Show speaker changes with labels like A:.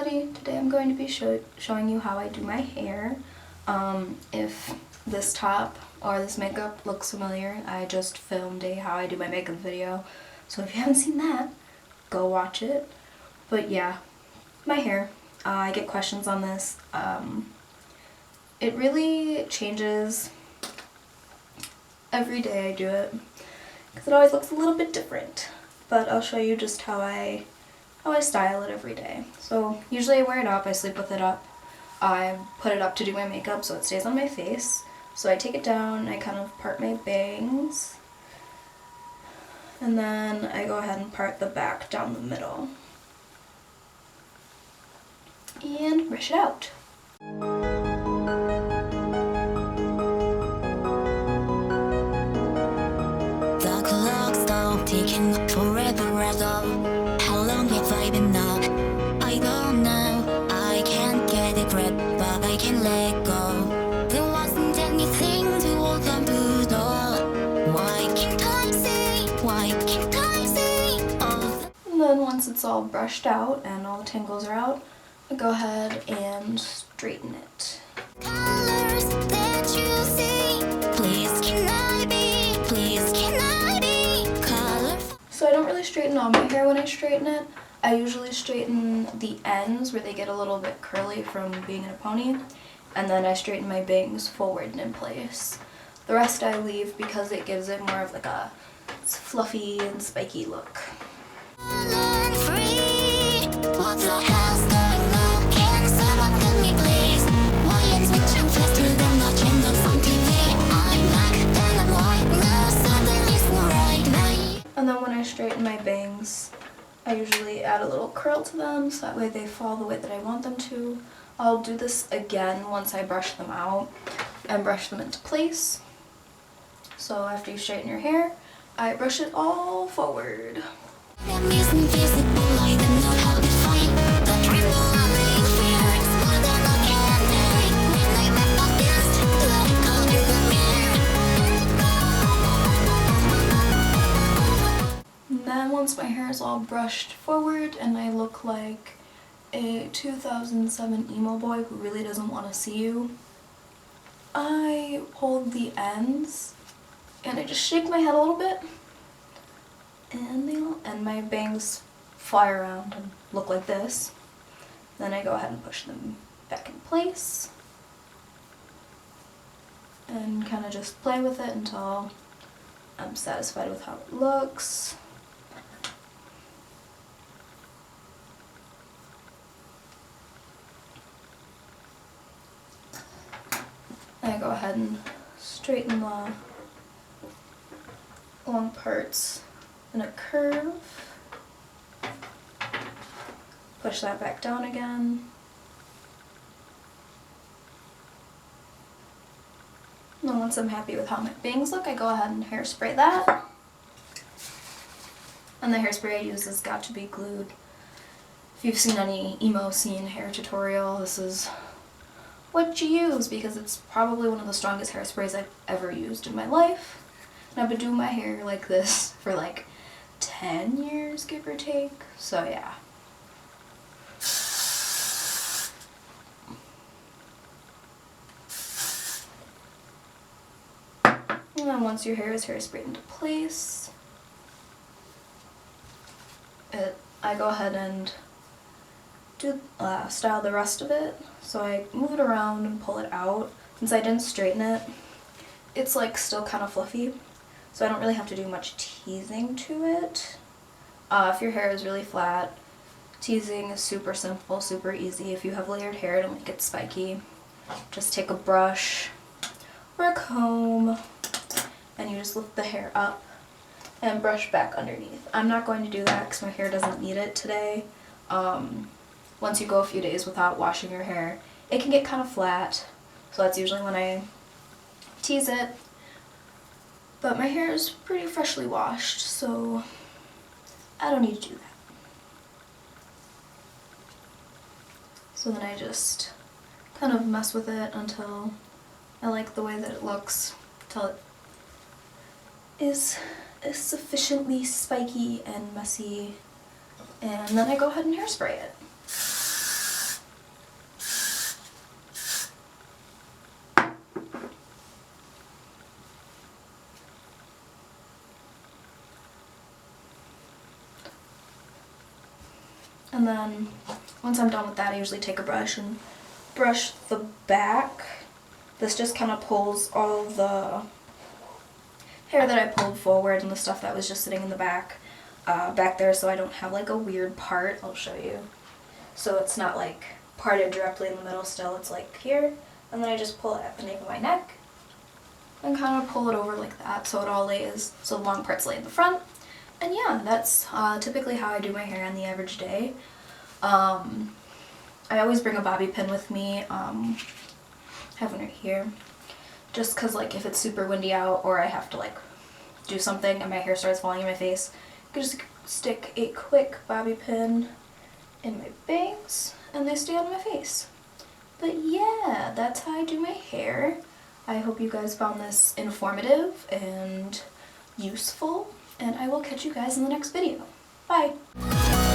A: everybody, today I'm going to be showing you how I do my hair. If this top or this makeup looks familiar, I just filmed a how I do my makeup video, so if you haven't seen that, go watch it. But yeah, my hair, I get questions on this. It really changes every day I do it, because it always looks a little bit different, but I'll show you just how I style it every day. So usually I wear it up, I sleep with it up. I put it up to do my makeup so it stays on my face. So I take it down, I kind of part my bangs, and then I go ahead and part the back down the middle. And brush it out.
B: The clock stopped ticking forever ago. How long have I been up? I don't know. I can't get a grip, but I can let go. There wasn't anything to hold on to though. Why can't I see? Why can't I see? Oh.
A: And then once it's all brushed out and all the tangles are out, I go ahead and straighten it.
B: Colors that you see. Please can I be? Please can I be colorful?
A: So I don't really straighten all my hair when I straighten it. I usually straighten the ends where they get a little bit curly from being in a pony, and then I straighten my bangs forward and in place. The rest I leave because it gives it more of like a fluffy and spiky look.
B: Free. What the hell's going on? Can someone tell me please? Why am switching faster than the channels on TV? I'm black, then I'm white. No, suddenly it's not right.
A: And then when I straighten my bangs, I usually add a little curl to them so that way they fall the way that I want them to. I'll do this again once I brush them out and brush them into place. So after you straighten your hair, I brush it all forward.
B: I'm invisible, I don't know how to fight. The tremble I make fear is more than I can bear. When I'm up against the color the mirror.
A: And then once my hair is all brushed forward and I look like a 2007 emo boy who really doesn't want to see you, I hold the ends and I just shake my head a little bit, and my bangs fly around and look like this. Then I go ahead and push them back in place and kind of just play with it until I'm satisfied with how it looks. Then I go ahead and straighten the long parts in a curve. Push that back down again. And then once I'm happy with how my bangs look, I go ahead and hairspray that. And the hairspray I use has got to be glued. If you've seen any emo scene hair tutorial, this is what you use because it's probably one of the strongest hairsprays I've ever used in my life. And I've been doing my hair like this for like 10 years, give or take, so yeah. And then once your hair is hairsprayed into place, I go ahead and style the rest of it. So I move it around and pull it out. Since I didn't straighten it, it's like still kind of fluffy, so I don't really have to do much teasing to it. If your hair is really flat, teasing is super simple, super easy. If you have layered hair, it'll make it spiky. Just take a brush or a comb and you just lift the hair up and brush back underneath. I'm not going to do that because my hair doesn't need it today. Once you go a few days without washing your hair, it can get kind of flat, so that's usually when I tease it. But my hair is pretty freshly washed, so I don't need to do that. So then I just kind of mess with it until I like the way that it looks, until it is sufficiently spiky and messy, and then I go ahead and hairspray it. And then once I'm done with that, I usually take a brush and brush the back. This just kind of pulls all the hair that I pulled forward and the stuff that was just sitting in the back there, so I don't have like a weird part. I'll show you. So it's not like parted directly in the middle still, it's like here, and then I just pull it at the nape of my neck and kind of pull it over like that so it all lays, so the long parts lay in the front. And yeah, that's typically how I do my hair on the average day. I always bring a bobby pin with me. I have one right here, just cause like if it's super windy out or I have to like do something and my hair starts falling in my face, I can just stick a quick bobby pin in my bangs and they stay on my face. But yeah, that's how I do my hair. I hope you guys found this informative and useful, and I will catch you guys in the next video. Bye!